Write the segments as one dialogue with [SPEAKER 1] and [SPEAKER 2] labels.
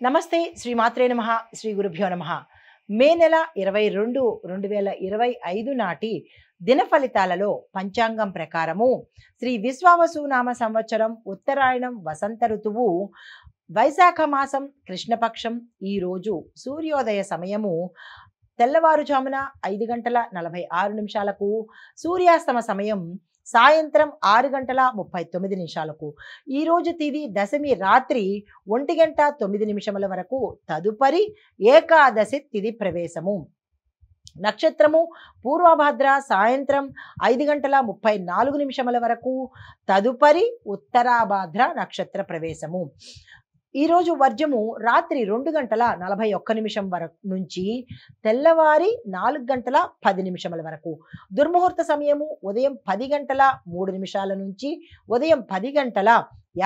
[SPEAKER 1] నమస్తే శ్రీ మాత్రే నమః శ్రీ గురుభ్యో నమః. మే నెల 22 2025 నాటి దిన ఫలితాలలో పంచాంగం ప్రకారము శ్రీ విశ్వావసు నామ సంవత్సరం ఉత్తరాయణం వసంత ఋతువు వైశాఖ మాసం కృష్ణపక్షం ఈ రోజు సూర్యోదయ సమయము తెల్లవారుజామున 5 గంటల 46 నిమిషాలకు, సూర్యాస్తమ సమయం సాయంత్రం 6 గంటల 39 నిమిషాలకు. ఈ రోజు తిది దశమి రాత్రి 1 గంట 9 నిమిషముల వరకు. తదుపరి ఏకాదశి తిది ప్రవేశము. నక్షత్రము పూర్వభద్ర సాయంత్రం 5 గంటల 34 నిమిషముల వరకు. తదుపరి ఉత్తరాభాద్ర నక్షత్ర ప్రవేశము. ఈరోజు వర్జము రాత్రి 2 గంటల 41 నిమిషం వరకు నుంచి తెల్లవారి 4 గంటల 10 నిమిషముల వరకు. దుర్ముహూర్త సమయము ఉదయం 10 గంటల 3 నిమిషాల నుంచి ఉదయం 10 గంటల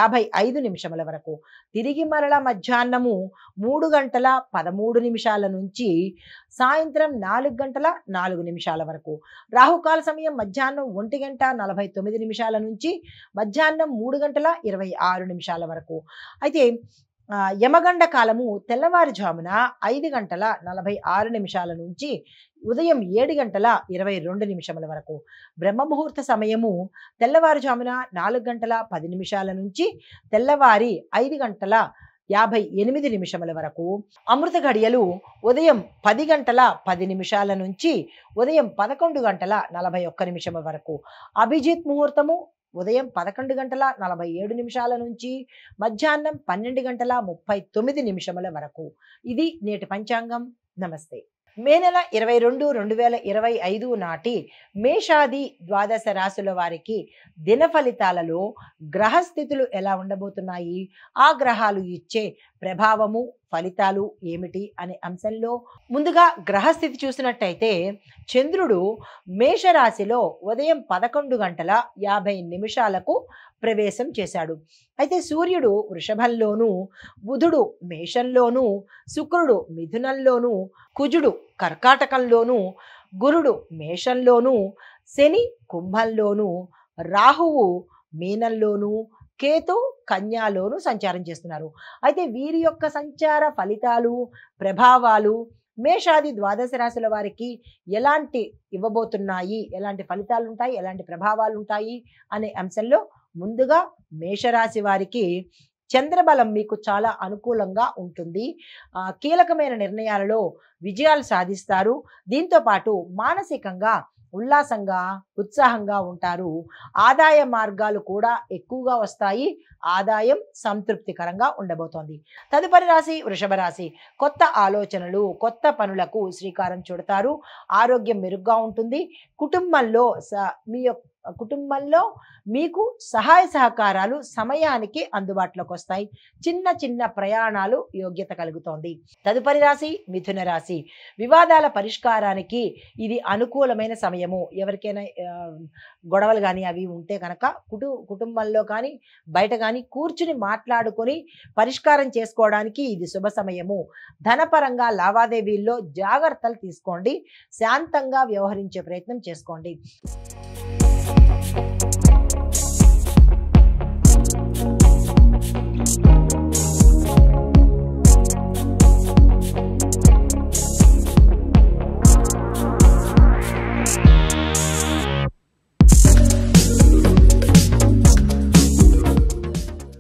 [SPEAKER 1] 55 నిమిషముల వరకు. తిరిగి మరల మధ్యాహ్నము 3 గంటల 13 నిమిషాల నుంచి సాయంత్రం 4 గంటల 4 నిమిషాల వరకు. రాహుకాల సమయం మధ్యాహ్నం 1 గంట 49 నిమిషాల నుంచి మధ్యాహ్నం 3 గంటల 26 నిమిషాల వరకు. అయితే యమగండ కాలము తెల్లవారుజామున 5 గంటల 46 నిమిషాల నుంచి ఉదయం 7 గంటల 22 నిమిషముల వరకు. బ్రహ్మముహూర్త సమయము తెల్లవారుజామున 4 గంటల 10 నిమిషాల నుంచి తెల్లవారి 5 గంటల 58 నిమిషముల వరకు. అమృత ఘడియలు ఉదయం 10 గంటల 10 నిమిషాల నుంచి ఉదయం 11 గంటల 41 నిమిషముల వరకు. అభిజిత్ ముహూర్తము ఉదయం 11 గంటల 47 నిమిషాల నుంచి మధ్యాహ్నం 12 గంటల 39 నిమిషముల వరకు. ఇది నేటి పంచాంగం. నమస్తే. మే నెల 22 2025 నాటి మేషాది ద్వాదశ రాశుల వారికి దిన ఫలితాలలో గ్రహస్థితులు ఎలా ఉండబోతున్నాయి, ఆ గ్రహాలు ఇచ్చే ప్రభావము ఫలితాలు ఏమిటి అనే అంశంలో ముందుగా గ్రహస్థితి చూసినట్టయితే చంద్రుడు మేషరాశిలో ఉదయం 11 గంటల 50 నిమిషాలకు ప్రవేశం చేశాడు. అయితే సూర్యుడు వృషభంలోను, బుధుడు మేషంలోను, శుక్రుడు మిథునంలోను, కుజుడు కర్కాటకంలోను, గురుడు మేషంలోను, శని కుంభంలోను, రాహువు మీనంలోను, కేతు కన్యాలోను సంచారం చేస్తున్నారు. అయితే వీరి యొక్క సంచార ఫలితాలు ప్రభావాలు మేషాది ద్వాదశ రాశుల వారికి ఎలాంటి ఇవ్వబోతున్నాయి, ఎలాంటి ఫలితాలు ఉంటాయి, ఎలాంటి ప్రభావాలు ఉంటాయి అనే అంశంలో ముందుగా మేషరాశి వారికి చంద్రబలం మీకు చాలా అనుకూలంగా ఉంటుంది. కీలకమైన నిర్ణయాలలో విజయాలు సాధిస్తారు. దీంతో పాటు మానసికంగా ఉల్లాసంగా ఉత్సాహంగా ఉంటారు. ఆదాయ మార్గాలు కూడా ఎక్కువగా వస్తాయి. ఆదాయం సంతృప్తికరంగా ఉండబోతోంది. తదుపరి రాశి వృషభ రాశి. కొత్త ఆలోచనలు, కొత్త పనులకు శ్రీకారం చుడతారు. ఆరోగ్యం మెరుగ్గా ఉంటుంది. కుటుంబంలో మీకు సహాయ సహకారాలు సమయానికి అందుబాటులోకి వస్తాయి. చిన్న చిన్న ప్రయాణాలు యోగ్యత కలుగుతోంది. తదుపరి రాశి మిథున రాశి. వివాదాల పరిష్కారానికి ఇది అనుకూలమైన సమయము. ఎవరికైనా గొడవలు కానీ అవి ఉంటే కనుక కుటుంబంలో కానీ బయట కానీ కూర్చుని మాట్లాడుకొని పరిష్కారం చేసుకోవడానికి ఇది శుభ సమయము. ధనపరంగా లావాదేవీల్లో జాగ్రత్తలు తీసుకోండి. శాంతంగా వ్యవహరించే ప్రయత్నం చేసుకోండి.